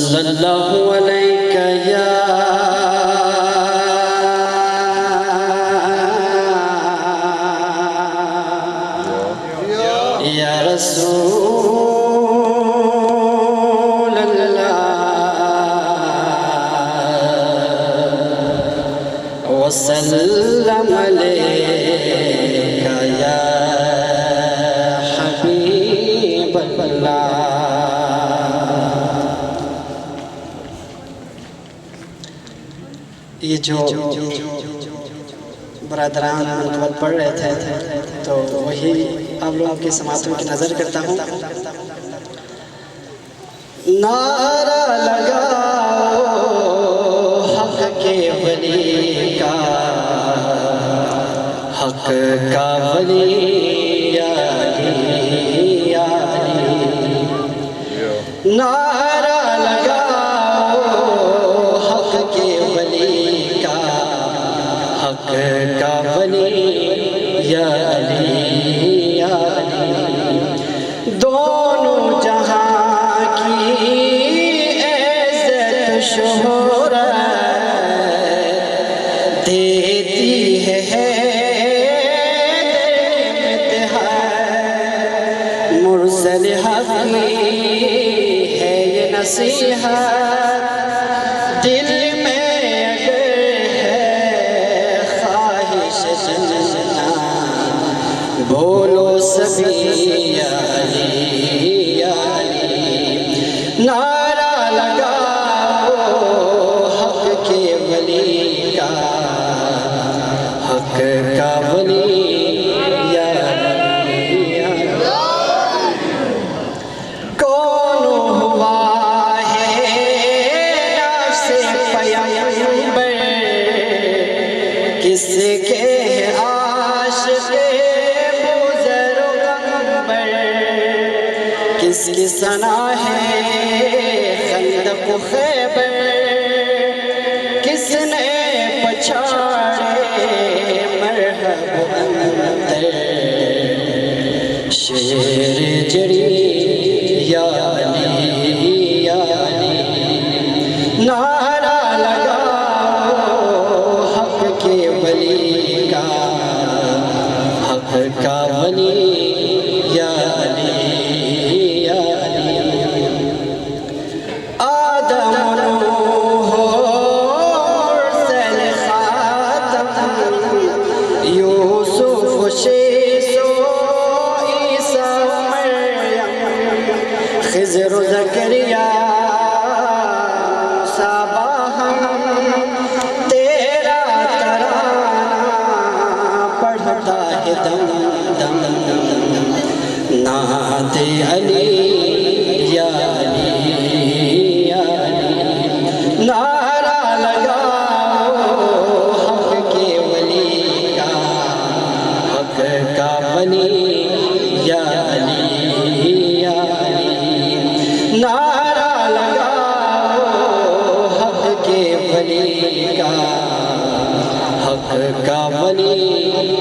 صلی اللہ علیہ یا رسول اللہ وسلم علیک یا حبیب اللہ۔ یہ جو برادران منقبت پڑھ رہے تھے تو وہی آپ لوگوں کی سماعتوں کی نظر کرتا ہوں۔ نعرہ لگاؤ حق کے ولی کا، حق کا ولی یا علی یا علی۔ نعرہ لگاؤ حق کے ولی کا، حق کا ولی یا علی یا علی۔ دونوں جہاں کی عزت شہرت دیتی ہے مرسل حق کی ہے یہ نصیحت، دل میں اگر ہے خواہش جننا بولو سبھی یا علی یا علی۔ نعرہ لگاؤ حق کے ولی کا، حق کا ولی یا علی یا علی۔ کون ہوا ہے نفس پیغمبر، کس کے عاشق کس کی ثنا ہے خندق و خیبر، کس نے پچھاڑے مرحب اندر شیر جڑی یا علی یا علی۔ نعرہ لگاؤ حق کے ولی کا، حق کا ولی یا علی۔ خضر و زکریا صباہم تیرا ترانہ پڑھتا ہے دم دم نعت علی یا علی یا علی۔ نعرہ لگاؤ حق کے ولی کا، حق کا ولی یا علی یا علی۔ نعرہ لگاؤ حق کے ولی کا، حق کا ولی